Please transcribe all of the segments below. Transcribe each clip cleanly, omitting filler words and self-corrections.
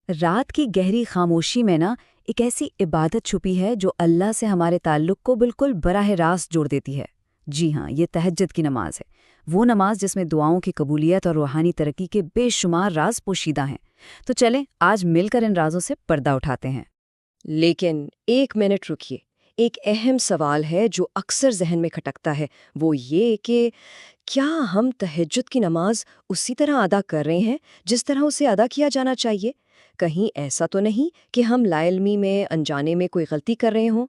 رات کی گہری خاموشی میں ایک ایسی عبادت چھپی ہے جو اللہ سے ہمارے تعلق کو بالکل براہ راست جوڑ دیتی ہے۔ جی ہاں، یہ تہجد کی نماز ہے، وہ نماز جس میں دعاؤں کی قبولیت اور روحانی ترقی کے بے شمار راز پوشیدہ ہیں۔ تو چلیں آج مل کر ان رازوں سے پردہ اٹھاتے ہیں۔ لیکن ایک منٹ رکیے، ایک اہم سوال ہے جو اکثر ذہن میں کھٹکتا ہے، وہ یہ کہ کیا ہم تہجد کی نماز اسی طرح ادا کر رہے ہیں جس طرح اسے ادا کیا جانا چاہیے؟ کہیں ایسا تو نہیں کہ ہم لا علمی میں انجانے میں کوئی غلطی کر رہے ہوں؟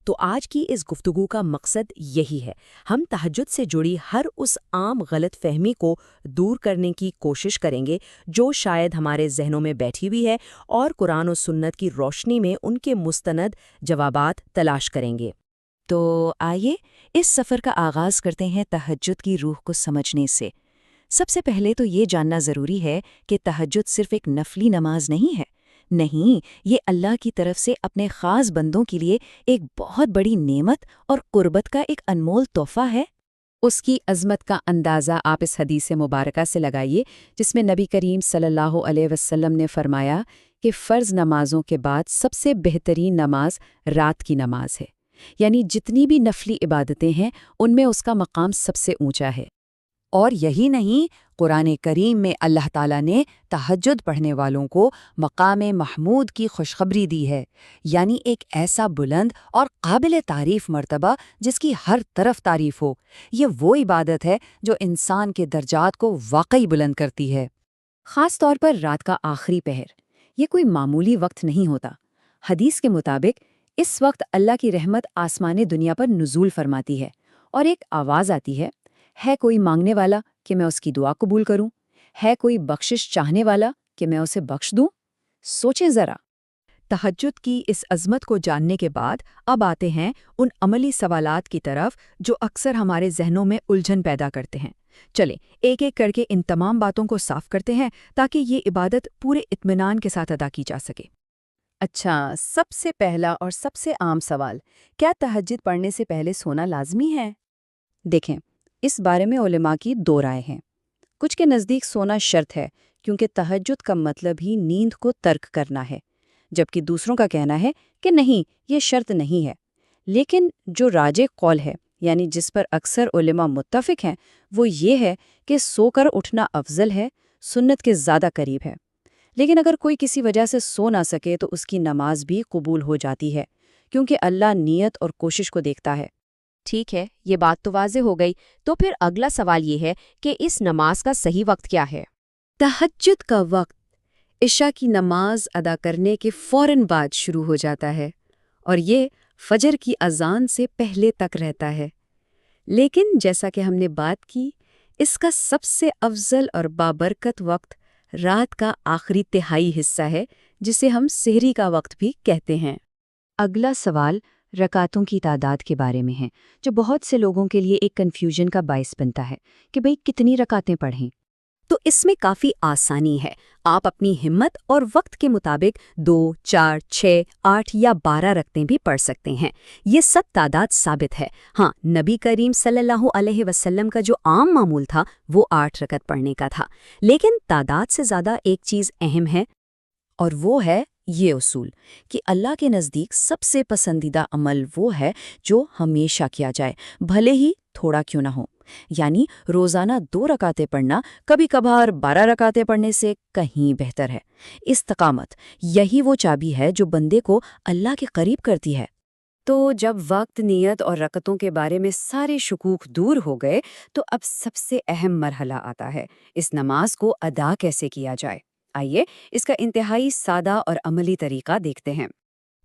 تو آج کی اس گفتگو کا مقصد یہی ہے، ہم تہجد سے جڑی ہر اس عام غلط فہمی کو دور کرنے کی کوشش کریں گے جو شاید ہمارے ذہنوں میں بیٹھی ہوئی ہے، اور قرآن و سنت کی روشنی میں ان کے مستند جوابات تلاش کریں گے۔ تو آئیے اس سفر کا آغاز کرتے ہیں تہجد کی روح کو سمجھنے سے۔ سب سے پہلے تو یہ جاننا ضروری ہے کہ تہجد صرف ایک نفلی نماز نہیں ہے۔ نہیں، یہ اللہ کی طرف سے اپنے خاص بندوں کے لیے ایک بہت بڑی نعمت اور قربت کا ایک انمول تحفہ ہے۔ اس کی عظمت کا اندازہ آپ اس حدیث مبارکہ سے لگائیے جس میں نبی کریم صلی اللہ علیہ وسلم نے فرمایا کہ فرض نمازوں کے بعد سب سے بہترین نماز رات کی نماز ہے، یعنی جتنی بھی نفلی عبادتیں ہیں ان میں اس کا مقام سب سے اونچا ہے۔ اور یہی نہیں، قرآن کریم میں اللہ تعالیٰ نے تہجد پڑھنے والوں کو مقام محمود کی خوشخبری دی ہے، یعنی ایک ایسا بلند اور قابل تعریف مرتبہ جس کی ہر طرف تعریف ہو۔ یہ وہ عبادت ہے جو انسان کے درجات کو واقعی بلند کرتی ہے۔ خاص طور پر رات کا آخری پہر، یہ کوئی معمولی وقت نہیں ہوتا۔ حدیث کے مطابق اس وقت اللہ کی رحمت آسمان دنیا پر نزول فرماتی ہے اور ایک آواز آتی ہے کوئی مانگنے والا کہ میں اس کی دعا قبول کروں؟ ہے کوئی بخشش چاہنے والا کہ میں اسے بخش دوں؟ سوچیں ذرا۔ تہجد کی اس عظمت کو جاننے کے بعد اب آتے ہیں ان عملی سوالات کی طرف جو اکثر ہمارے ذہنوں میں الجھن پیدا کرتے ہیں۔ چلیں ایک ایک کر کے ان تمام باتوں کو صاف کرتے ہیں تاکہ یہ عبادت پورے اطمینان کے ساتھ ادا کی جا سکے۔ اچھا، سب سے پہلا اور سب سے عام سوال، کیا تہجد پڑھنے سے پہلے سونا لازمی ہے؟ دیکھیں، اس بارے میں علماء کی دو رائے ہیں۔ کچھ کے نزدیک سونا شرط ہے کیونکہ تہجد کا مطلب ہی نیند کو ترک کرنا ہے، جبکہ دوسروں کا کہنا ہے کہ نہیں، یہ شرط نہیں ہے۔ لیکن جو راجح قول ہے، یعنی جس پر اکثر علماء متفق ہیں، وہ یہ ہے کہ سو کر اٹھنا افضل ہے، سنت کے زیادہ قریب ہے۔ لیکن اگر کوئی کسی وجہ سے سو نہ سکے تو اس کی نماز بھی قبول ہو جاتی ہے، کیونکہ اللہ نیت اور کوشش کو دیکھتا ہے۔ ٹھیک ہے، یہ بات تو واضح ہو گئی۔ تو پھر اگلا سوال یہ ہے کہ اس نماز کا صحیح وقت کیا ہے؟ تہجد کا وقت عشاء کی نماز ادا کرنے کے فوراً بعد شروع ہو جاتا ہے اور یہ فجر کی اذان سے پہلے تک رہتا ہے۔ لیکن جیسا کہ ہم نے بات کی، اس کا سب سے افضل اور بابرکت وقت رات کا آخری تہائی حصہ ہے، جسے ہم سحری کا وقت بھی کہتے ہیں۔ اگلا سوال رکعتوں کی تعداد کے بارے میں ہے، جو بہت سے لوگوں کے لیے ایک کنفیوژن کا باعث بنتا ہے کہ بھئی کتنی رکعتیں پڑھیں۔ تو اس میں کافی آسانی ہے، آپ اپنی ہمت اور وقت کے مطابق 2، 4، 6، 8 یا 12 رکعتیں بھی پڑھ سکتے ہیں۔ یہ سب تعداد ثابت ہے۔ ہاں، نبی کریم صلی اللہ علیہ وسلم کا جو عام معمول تھا وہ 8 رکعت پڑھنے کا تھا۔ لیکن تعداد سے زیادہ ایک چیز اہم ہے، اور وہ ہے یہ اصول کہ اللہ کے نزدیک سب سے پسندیدہ عمل وہ ہے جو ہمیشہ کیا جائے، بھلے ہی تھوڑا کیوں نہ ہو۔ یعنی روزانہ 2 رکعتیں پڑھنا کبھی کبھار 12 رکعتیں پڑھنے سے کہیں بہتر ہے۔ استقامت یہی وہ چابی ہے جو بندے کو اللہ کے قریب کرتی ہے۔ تو جب وقت، نیت اور رکعتوں کے بارے میں سارے شکوک دور ہو گئے تو اب سب سے اہم مرحلہ آتا ہے، اس نماز کو ادا کیسے کیا جائے۔ آئیے اس کا انتہائی سادہ اور عملی طریقہ دیکھتے ہیں۔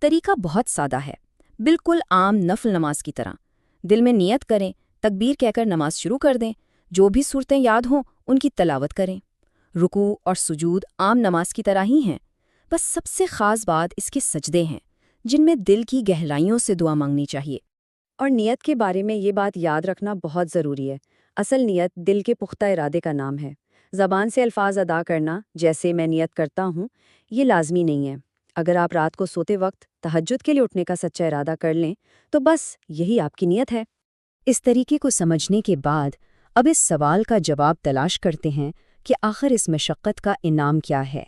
طریقہ بہت سادہ ہے، بالکل عام نفل نماز کی طرح۔ دل میں نیت کریں، تکبیر کہہ کر نماز شروع کر دیں، جو بھی صورتیں یاد ہوں ان کی تلاوت کریں۔ رکوع اور سجود عام نماز کی طرح ہی ہیں، بس سب سے خاص بات اس کے سجدے ہیں، جن میں دل کی گہرائیوں سے دعا مانگنی چاہیے۔ اور نیت کے بارے میں یہ بات یاد رکھنا بہت ضروری ہے۔ اصل نیت دل کے پختہ ارادے کا نام ہے۔ زبان سے الفاظ ادا کرنا، جیسے میں نیت کرتا ہوں، یہ لازمی نہیں ہے۔ اگر آپ رات کو سوتے وقت تہجد کے لیے اٹھنے کا سچا ارادہ کر لیں تو بس یہی آپ کی نیت ہے۔ اس طریقے کو سمجھنے کے بعد اب اس سوال کا جواب تلاش کرتے ہیں کہ آخر اس مشقت کا انعام کیا ہے۔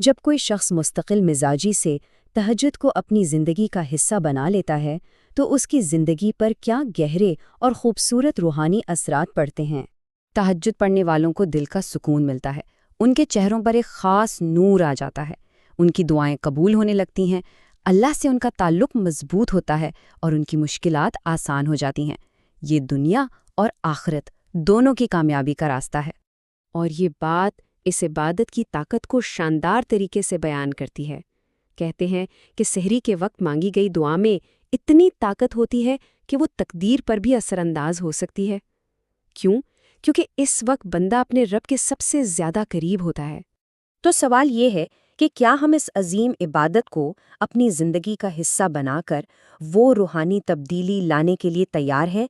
جب کوئی شخص مستقل مزاجی سے تہجد کو اپنی زندگی کا حصہ بنا لیتا ہے تو اس کی زندگی پر کیا گہرے اور خوبصورت روحانی اثرات پڑتے ہیں۔ تہجد پڑھنے والوں کو دل کا سکون ملتا ہے، ان کے چہروں پر ایک خاص نور آ جاتا ہے، ان کی دعائیں قبول ہونے لگتی ہیں، اللہ سے ان کا تعلق مضبوط ہوتا ہے اور ان کی مشکلات آسان ہو جاتی ہیں۔ یہ دنیا اور آخرت دونوں کی کامیابی کا راستہ ہے۔ اور یہ بات اس عبادت کی طاقت کو شاندار طریقے سے بیان کرتی ہے۔ کہتے ہیں کہ سحری کے وقت مانگی گئی دعا میں اتنی طاقت ہوتی ہے کہ وہ تقدیر پر بھی اثر انداز ہو سکتی ہے۔ کیوں؟ کیونکہ اس وقت بندہ اپنے رب کے سب سے زیادہ قریب ہوتا ہے۔ تو سوال یہ ہے کہ کیا ہم اس عظیم عبادت کو اپنی زندگی کا حصہ بنا کر وہ روحانی تبدیلی لانے کے لیے تیار ہیں